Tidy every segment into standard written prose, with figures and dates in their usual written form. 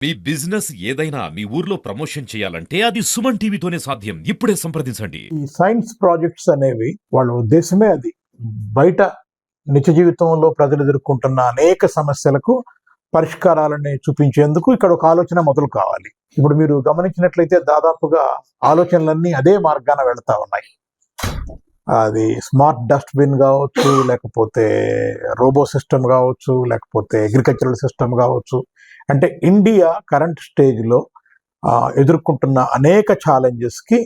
మీ business ఏదైనా మీ ఊర్లో promotion చేయాలంటే అది సుమన్ టీవీతోనే సాధ్యం. ఇప్పుడే సంప్రదించండి. ఈ సైన్స్ ప్రాజెక్ట్స్ అనేవి వాళ్ళ ఉద్దేశమే అది. బయట నిత్య జీవితంలో ప్రజలు ఎదుర్కొంటున్న అనేక సమస్యలకు పరిష్కారాలని చూపించేందుకు ఇక్కడ ఒక ఆలోచన మొదలు కావాలి. ఇప్పుడు మీరు గమనించినట్లయితే దాదాపుగా ఆలోచనలన్నీ అదే మార్గాన వెళ్తా ఉన్నాయి. అది స్మార్ట్ డస్ట్బిన్ కావచ్చు, లేకపోతే రోబో సిస్టమ్ కావచ్చు, లేకపోతే అగ్రికల్చరల్ సిస్టమ్ కావచ్చు. అంటే ఇండియా కరెంట్ స్టేజ్లో ఎదుర్కొంటున్న అనేక ఛాలెంజెస్కి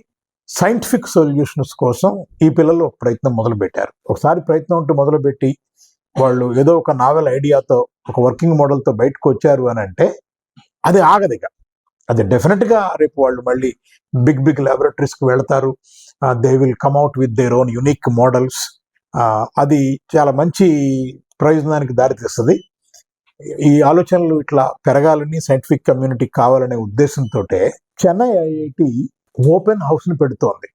సైంటిఫిక్ సొల్యూషన్స్ కోసం ఈ పిల్లలు ఒక ప్రయత్నం మొదలుపెట్టారు. ఒకసారి ప్రయత్నం అంటూ మొదలుపెట్టి వాళ్ళు ఏదో ఒక నావెల్ ఐడియాతో ఒక వర్కింగ్ మోడల్తో బయటకు వచ్చారు అని అంటే అది ఆగదిగా. అది డెఫినెట్గా రేపు వాళ్ళు మళ్ళీ బిగ్ ల్యాబొరేటరీస్కి వెళతారు. They will come out with their own unique models. అది చాలా మంచి ప్రయోజనానికి దారితీస్తుంది. ఈ ఆలోచనలు ఇట్లా పెరగాలని, సైంటిఫిక్ కమ్యూనిటీ కావాలనే ఉద్దేశంతో చెన్నై ఐఐటి ఓపెన్ హౌస్ ని పెడుతోంది.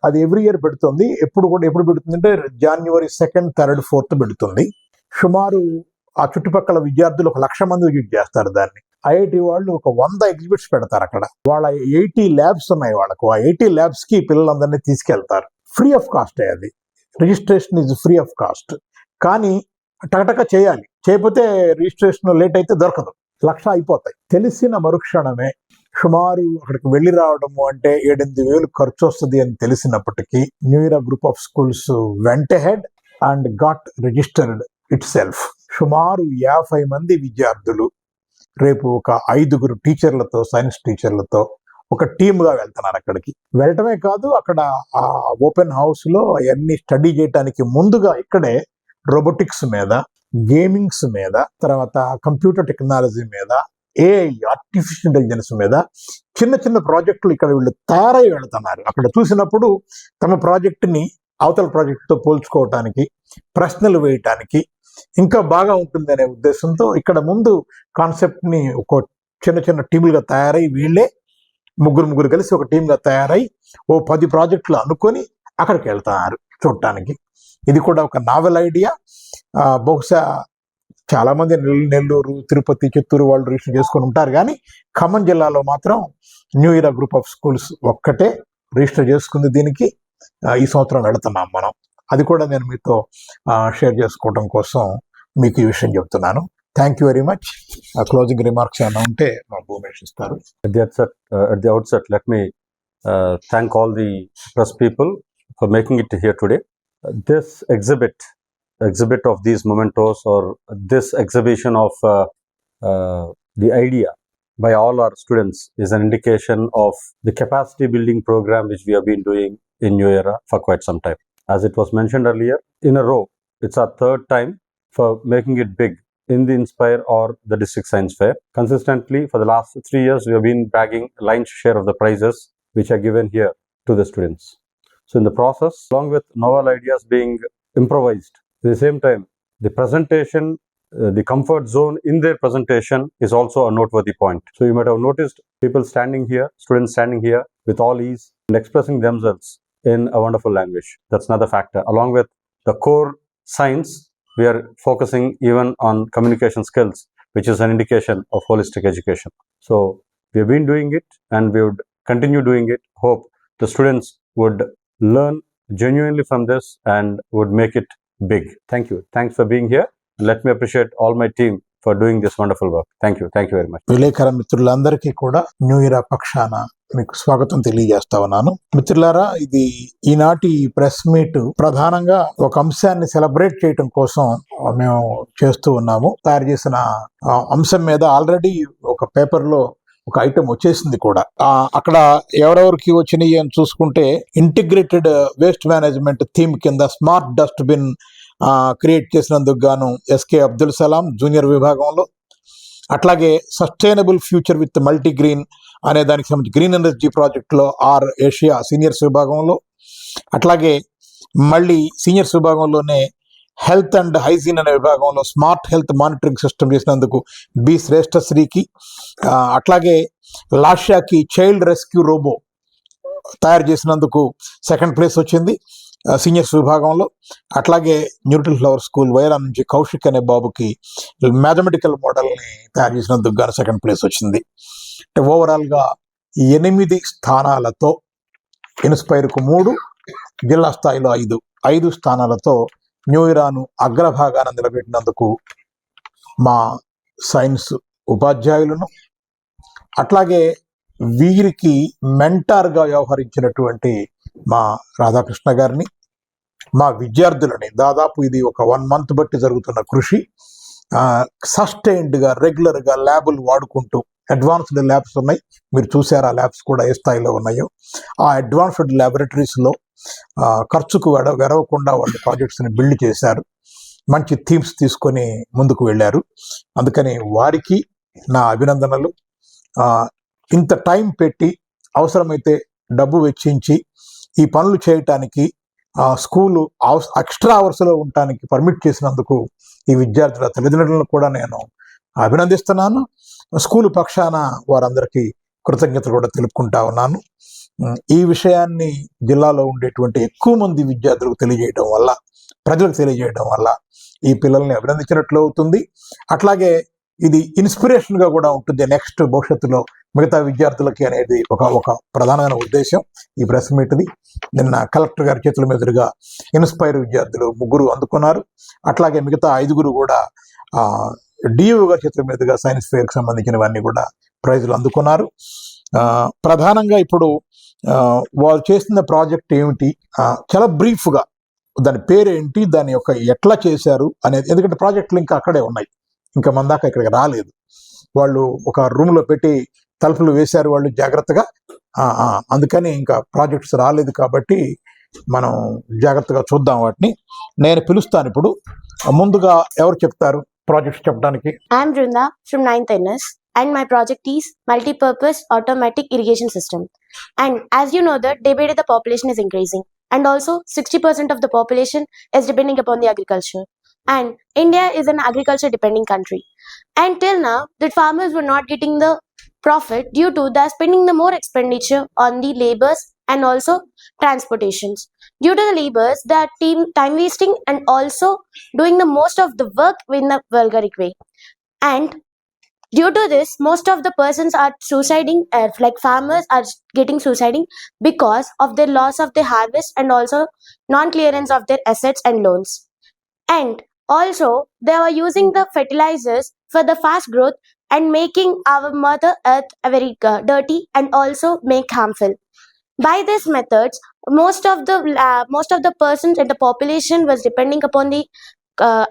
అది ఎవ్రీ ఇయర్ పెడుతుంది. ఎప్పుడు పెడుతుంది అంటే January 2nd, 3rd, 4th పెడుతుంది. సుమారు ఆ చుట్టుపక్కల విద్యార్థులు 1,00,000 మంది విజిట్ చేస్తారు దాన్ని. ఐఐటి వాళ్ళు ఒక 100 ఎగ్జిబిట్స్ పెడతారు అక్కడ. వాళ్ళ 80 ల్యాబ్స్ ఉన్నాయి వాళ్ళకు. ఆ 80 ల్యాబ్స్ కి పిల్లలందరినీ తీసుకెళ్తారు. Free of cost. అది registration is free of cost. కానీ టకటక చేయాలి. చేయకపోతే రిజిస్ట్రేషన్ లేట్ అయితే దొరకదు. 1,00,000 అయిపోతాయి. తెలిసిన మరుక్షణమే సుమారు అక్కడికి వెళ్ళి రావడము అంటే 7-8 వేలు ఖర్చు వస్తుంది అని తెలిసినప్పటికీ new year group of schools went ahead and got registered itself. సుమారు 50 మంది విద్యార్థులు రేపు ఒక 5 టీచర్లతో, సైన్స్ టీచర్లతో ఒక టీమ్గా వెళ్తున్నారు అక్కడికి. వెళ్ళటమే కాదు, అక్కడ ఆ ఓపెన్ హౌస్ లో అవన్నీ స్టడీ చేయడానికి ముందుగా ఇక్కడే రోబోటిక్స్ మీద, గేమింగ్స్ మీద, తర్వాత కంప్యూటర్ టెక్నాలజీ మీద, ఏఐ ఆర్టిఫిషియల్ ఇంటెలిజెన్స్ మీద చిన్న ప్రాజెక్టులు ఇక్కడ వీళ్ళు తయారై వెళ్తున్నారు. అక్కడ చూసినప్పుడు తమ ప్రాజెక్టుని అవతల ప్రాజెక్టుతో పోల్చుకోవటానికి, ప్రశ్నలు వేయటానికి ఇంకా బాగా ఉంటుంది అనే ఉద్దేశంతో ఇక్కడ ముందు కాన్సెప్ట్ ని ఒక చిన్న టీములుగా తయారై వీళ్ళే ముగ్గురు కలిసి ఒక టీమ్గా తయారై 10 ప్రాజెక్టులు అనుకొని అక్కడికి వెళ్తున్నారు చూడటానికి. ఇది కూడా ఒక నావెల్ ఐడియా. బహుశా చాలా మంది నెల్లూరు, తిరుపతి, చిత్తూరు వాళ్ళు రిజిస్టర్ చేసుకొని ఉంటారు. కానీ ఖమ్మం జిల్లాలో మాత్రం new year group of schools ఒక్కటే రిజిస్టర్ చేసుకుంది. దీనికి ఈ సంవత్సరం వెళుతున్నాం మనం. అది కూడా నేను మీతో షేర్ చేసుకోవడం కోసం మీకు ఈ విషయం చెప్తున్నాను. Thank you very much. Closing remarks ఏమైనా ఉంటే మా భూమేష్ ఇస్తారు. At the outset, let me thank all the press people for making it here today. This exhibit of these mementos, or this exhibition of the idea by all our students, is an indication of the capacity building program which we have been doing in New Era for quite some time. As it was mentioned earlier, in a row, it's our 3rd time for making it big in the Inspire or the District Science Fair. Consistently, for the last 3 years, we have been bagging a lion's share of the prizes which are given here to the students. So in the process, along with novel ideas being improvised, at the same time, the presentation, the comfort zone in their presentation is also a noteworthy point. So you might have noticed people standing here, students standing here with all ease and expressing themselves in a wonderful language. That's another factor. Along with the core science, we are focusing even on communication skills, which is an indication of holistic education. So we have been doing it and we would continue doing it. Hope the students would learn genuinely from this and would make it big. Thank you. Thanks for being here. Let me appreciate all my team for doing this wonderful work. Thank you very much. విలేకర మిత్రులందరికీ కూడా new year పక్షాన మీకు స్వాగతం తెలియజేస్తా ఉన్నాను. మిత్రులారా, ఇది ఈనాటి ప్రెస్ మీట్ ప్రధానంగా ఒక అంశాన్ని సెలబ్రేట్ చేయడం కోసం మేము చేస్తూ ఉన్నాము. తయారు చేసిన అంశం మీద ఆల్రెడీ ఒక పేపర్ లో ఒక ఐటెం వచ్చేసింది కూడా. అక్కడ ఎవరెవరికి వచ్చినాయి అని చూసుకుంటే, ఇంటిగ్రేటెడ్ వేస్ట్ మేనేజ్మెంట్ థీమ్ కింద స్మార్ట్ డస్ట్బిన్ క్రియేట్ చేసినందుకు గాను ఎస్కే అబ్దుల్ సలాం జూనియర్ విభాగంలో, అట్లాగే sustainable future with multi green అనే దానికి సంబంధించి గ్రీన్ ఎనర్జీ ప్రాజెక్ట్లో ఆర్ ఏషియా సీనియర్స్ విభాగంలో, అట్లాగే మళ్ళీ సీనియర్స్ విభాగంలోనే హెల్త్ అండ్ హైజీన్ అనే విభాగంలో స్మార్ట్ హెల్త్ మానిటరింగ్ సిస్టమ్ చేసినందుకు బి శ్రేష్ఠశ్రీకి, అట్లాగే లాషాకి చైల్డ్ రెస్క్యూ రోబో తయారు చేసినందుకు 2nd ప్లేస్ వచ్చింది. సీనియర్స్ విభాగంలో. అట్లాగే న్యూట్రల్ ఫ్లవర్ స్కూల్ వైరా నుంచి కౌశిక్ అనే బాబుకి మ్యాథమెటికల్ మోడల్ని తయారు చేసినందుకు గాను సెకండ్ ప్లేస్ వచ్చింది. అంటే ఓవరాల్గా 8 స్థానాలతో ఇన్స్పైర్కు 3, జిల్లా స్థాయిలో 5 స్థానాలతో న్యూ ఇరాను అగ్రభాగాన నిలబెట్టినందుకు మా సైన్స్ ఉపాధ్యాయులను, అట్లాగే వీరికి మెంటార్గా వ్యవహరించినటువంటి మా రాధాకృష్ణ గారిని, మా విద్యార్థులని, దాదాపు ఇది ఒక 1 month బట్టి జరుగుతున్న కృషి, సస్టైన్డ్గా రెగ్యులర్గా ల్యాబులు వాడుకుంటూ, అడ్వాన్స్డ్ ల్యాబ్స్ ఉన్నాయి, మీరు చూసారు ఆ ల్యాబ్స్ కూడా ఏ స్థాయిలో ఉన్నాయో. ఆ అడ్వాన్స్డ్ ల్యాబొరేటరీస్లో ఖర్చుకు వెరవకుండా వాళ్ళు ప్రాజెక్ట్స్ని బిల్డ్ చేశారు, మంచి థీమ్స్ తీసుకొని ముందుకు వెళ్ళారు. అందుకని వారికి నా అభినందనలు. ఇంత టైం పెట్టి అవసరమైతే డబ్బు వెచ్చించి ఈ పనులు చేయటానికి స్కూలు ఎక్స్ట్రా అవర్స్లో ఉండటానికి పర్మిట్ చేసినందుకు ఈ విద్యార్థుల తల్లిదండ్రులను కూడా నేను అభినందిస్తున్నాను. స్కూలు పక్షాన వారందరికీ కృతజ్ఞతలు కూడా తెలుపుకుంటా ఉన్నాను. ఈ విషయాన్ని జిల్లాలో ఉండేటువంటి ఎక్కువ మంది విద్యార్థులకు తెలియజేయడం వల్ల, ప్రజలకు తెలియజేయడం వల్ల ఈ పిల్లల్ని అభినందించినట్లు అవుతుంది. అట్లాగే ఇది ఇన్స్పిరేషన్గా కూడా ఉంటుంది నెక్స్ట్ భవిష్యత్తులో మిగతా విద్యార్థులకి అనేది ఒక ప్రధానమైన ఉద్దేశం ఈ ప్రెస్ మీట్ది. నిన్న కలెక్టర్ గారి చేతుల మీదుగా ఇన్స్పైర్ విద్యార్థులు 3 అందుకున్నారు. అట్లాగే మిగతా 5 కూడా డిఓ గారి చేతుల మీదుగా సైన్స్ ఫేర్కి సంబంధించినవన్నీ కూడా ప్రైజులు అందుకున్నారు. ప్రధానంగా ఇప్పుడు వాళ్ళు చేస్తున్న ప్రాజెక్ట్ ఏమిటి, చాలా బ్రీఫ్గా దాని పేరేంటి, దాని యొక్క ఎట్లా చేశారు అనేది, ఎందుకంటే ప్రాజెక్టులు ఇంకా అక్కడే ఉన్నాయి, ఇంకా మన దాకా ఇక్కడికి రాలేదు. వాళ్ళు ఒక రూమ్లో పెట్టి తలుపులు వేశారు వాళ్ళు జాగ్రత్తగా, అందుకని ఇంకా ప్రాజెక్ట్స్ రాలేదు కాబట్టి మనం జాగ్రత్తగా చూద్దాం వాటిని. నేను పిలుస్తాను ఇప్పుడు. ముందుగా ఎవరు చెప్తారు ప్రాజెక్ట్స్ చెప్పడానికి? I'm Brinda from 9th NS and my project is multi-purpose automatic irrigation system. And as you know that day by day the population is increasing and also 60% of the population is depending upon the agriculture. And India is an agriculture depending country. And till now the farmers were not getting the profit due to the spending the more expenditure on the labors and also transportations. Due to the labors, they are time wasting and also doing the most of the work in the vulgaric way. And due to this, most of the persons are suiciding, like farmers are getting suiciding because of their loss of their harvest and also non-clearance of their assets and loans. And also, they are using the fertilizers for the fast growth and making our mother earth very dirty and also make harmful. By these methods, most of the persons and the population was depending upon the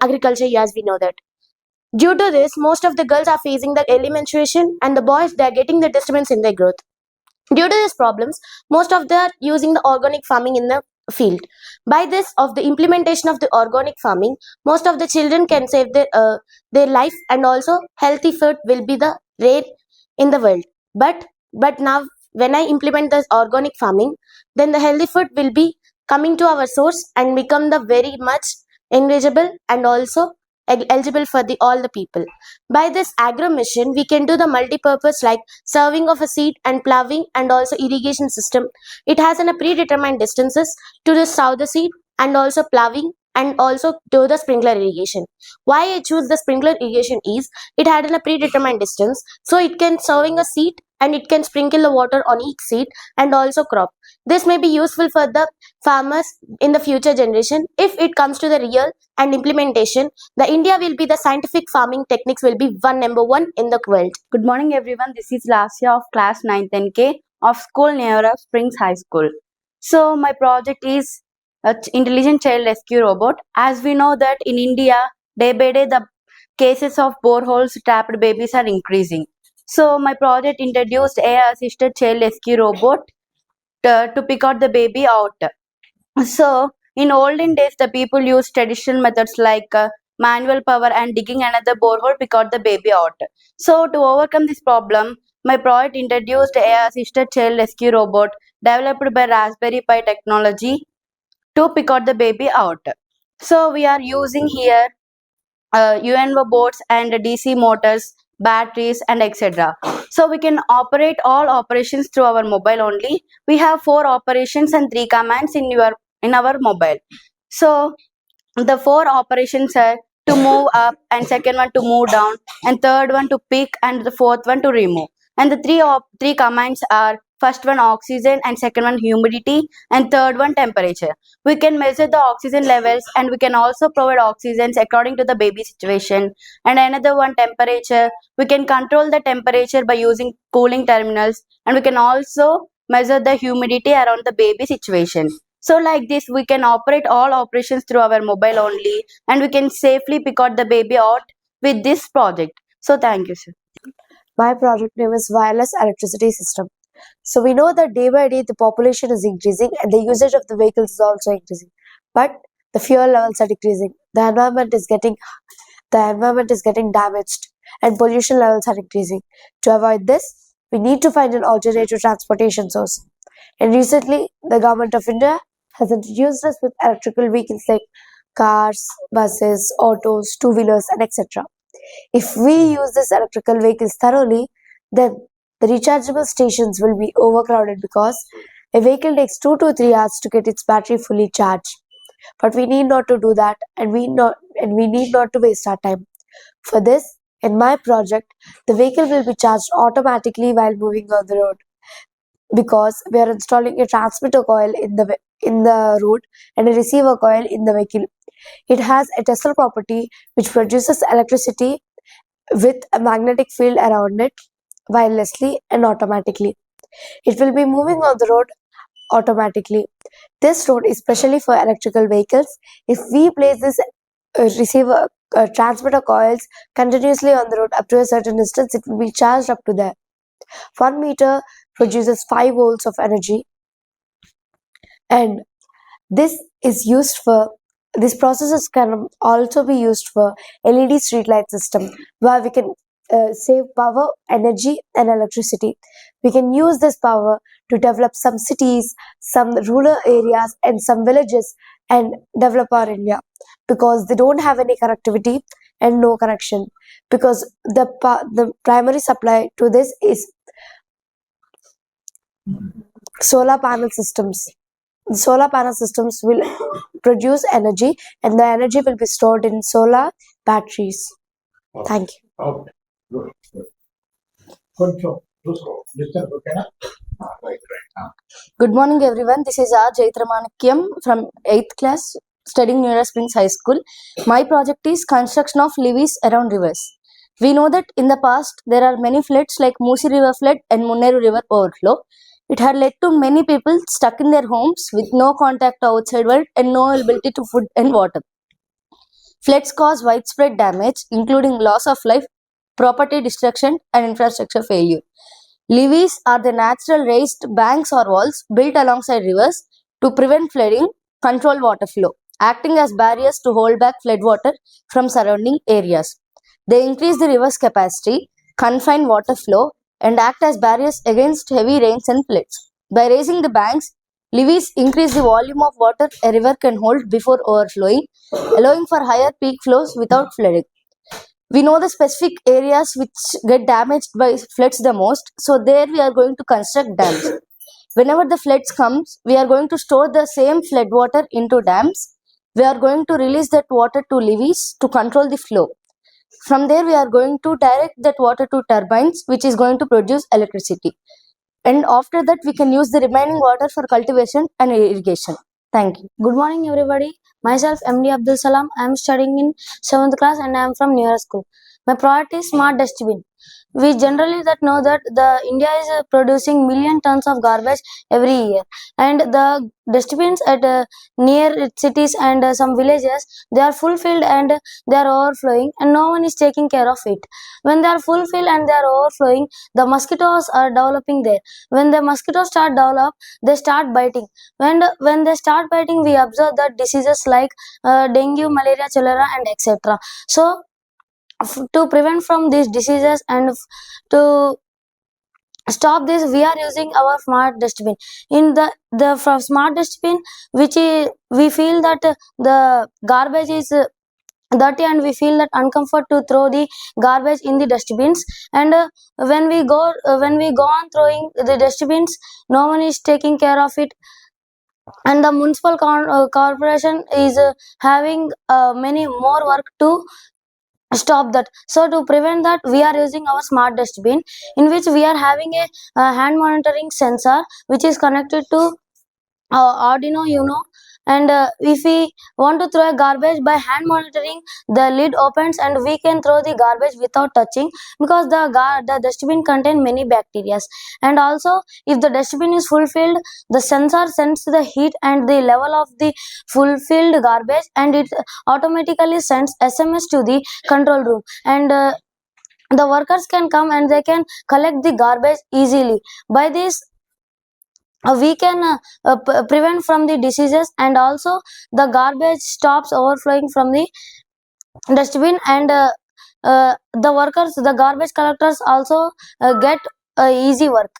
agriculture, as we know that. Due to this, most of the girls are facing the early menstruation and the boys, they are getting the disturbance in their growth. Due to these problems, most of them are using the organic farming in the field. By this, of the implementation of the organic farming, most of the children can save their life and also healthy food will be the rare in the world. But now when I implement this organic farming, then the healthy food will be coming to our source and become the very much engageable and also eligible for all the people. By this agro mission, we can do the multi-purpose like serving of a seed and ploughing and also irrigation system. It has a predetermined distances to the sow the seed and also ploughing and also do the sprinkler irrigation. Why I choose the sprinkler irrigation is it had a predetermined distance, so it can serving a seed and it can sprinkle the water on each seed and also crop. This may be useful for the farmers in the future generation. If it comes to the real and implementation, the India will be the scientific farming techniques will be number 1 in the world. Good morning everyone, this is Lasya of class 9th NK of school near Springs High School. So my project is intelligent child rescue robot. As we know that in India, day by day the cases of boreholes trapped babies are increasing. So my project introduced AI assisted child rescue robot to pick out the baby out. So in olden days the people used traditional methods like manual power and digging another borehole to pick out the baby out. So to overcome this problem, my project introduced AI assisted child rescue robot developed by Raspberry Pi technology to pick out the baby out. So we are using here UNO boards and DC motors, batteries and etc. So we can operate all operations through our mobile only. We have 4 operations and 3 commands in your in our mobile. So the four operations are to move up, and second one to move down, and third one to pick, and the fourth one to remove. And the three commands are first one oxygen, and second one humidity, and third one temperature. We can measure the oxygen levels, and we can also provide oxygens according to the baby situation. And another one temperature, we can control the temperature by using cooling terminals, and we can also measure the humidity around the baby situation. So like this, we can operate all operations through our mobile only, and we can safely pick out the baby out with this project. So thank you, sir. My project name is Wireless Electricity System. So we know that day by day the population is increasing and the usage of the vehicles is also increasing. But the fuel levels are decreasing. The environment is getting damaged and pollution levels are increasing. To avoid this, we need to find an alternative transportation source. And recently, the government of India has introduced us with electrical vehicles like cars, buses, autos, two-wheelers, and etc. If we use these electrical vehicles thoroughly, then the rechargeable stations will be overcrowded because a vehicle takes 2 to 3 hours to get its battery fully charged. But we need not to do that, and we need not to waste our time. For this, in my project, the vehicle will be charged automatically while moving on the road, because we are installing a transmitter coil in the road and a receiver coil in the vehicle. It has a Tesla property which produces electricity with a magnetic field around it wirelessly and automatically. It will be moving on the road automatically. This road is specially for electrical vehicles. If we place this transmitter coils continuously on the road up to a certain distance, it will be charged up to there. 1 meter produces 5 volts of energy, and this processes can also be used for LED streetlight system, where we can save power, energy, and electricity. We can use this power to develop some cities, some rural areas, and some villages, and develop our India, because they don't have any connectivity and no connection. Because the primary supply to this is solar panel systems. The solar panel systems will produce energy, and the energy will be stored in solar batteries. Thank you. Okay, good, good. కొంచెం చూసుకో distance ఓకేనా right Good morning, everyone. This is R. Jaitramanikam from 8th class, studying New Era Springs High School. My project is construction of levees around rivers. We know that in the past there are many floods like Musi River flood and Munneru River overflow. It had led to many people stuck in their homes with no contact to outside world and no ability to food and water. Floods cause widespread damage, including loss of life, property destruction, and infrastructure failure. Levees are the natural raised banks or walls built alongside rivers to prevent flooding, control water flow, acting as barriers to hold back floodwater from surrounding areas. They increase the river's capacity, confine water flow, and act as barriers against heavy rains and floods. By raising the banks, levees increase the volume of water a river can hold before overflowing, allowing for higher peak flows without flooding. We know the specific areas which get damaged by floods the most, so there we are going to construct dams. Whenever the floods comes, we are going to store the same flood water into dams. We are going to release that water to levees to control the flow. From there, we are going to direct that water to turbines, which is going to produce electricity. And after that, we can use the remaining water for cultivation and irrigation. Thank you. Good morning, everybody. Myself, MD Abdul Salam. I am studying in 7th class and I am from New Era School. My project is smart dustbin. We generally know that the India is producing million tons of garbage every year, and the dustbins at near cities and some villages, they are fulfilled and they are overflowing, and no one is taking care of it. When they are fulfilled and they are overflowing, the mosquitoes are developing there. When the mosquitoes start develop, they start biting. When they start biting, we observe that diseases like dengue, malaria, cholera, and etc. So to prevent from these diseases and to stop this, we are using our smart dustbin. In the smart dustbin, we feel that the garbage is dirty, and we feel that uncomfort to throw the garbage in the dustbins. And when we go on throwing the dustbins, no one is taking care of it. and the municipal corporation is having many more work to stop that. So to prevent that, we are using our smart dustbin, in which we are having a hand monitoring sensor which is connected to Arduino Uno. And if we want to throw a garbage, by hand monitoring, the lid opens and we can throw the garbage without touching, because the dustbin contain many bacteria. And also, if the dustbin is fulfilled, the sensor sends the heat and the level of the fulfilled garbage, and it automatically sends SMS to the control room. And the workers can come and they can collect the garbage easily. By this, we can prevent from the diseases, and also the garbage stops overflowing from the dustbin. And the workers, the garbage collectors, also get easy work.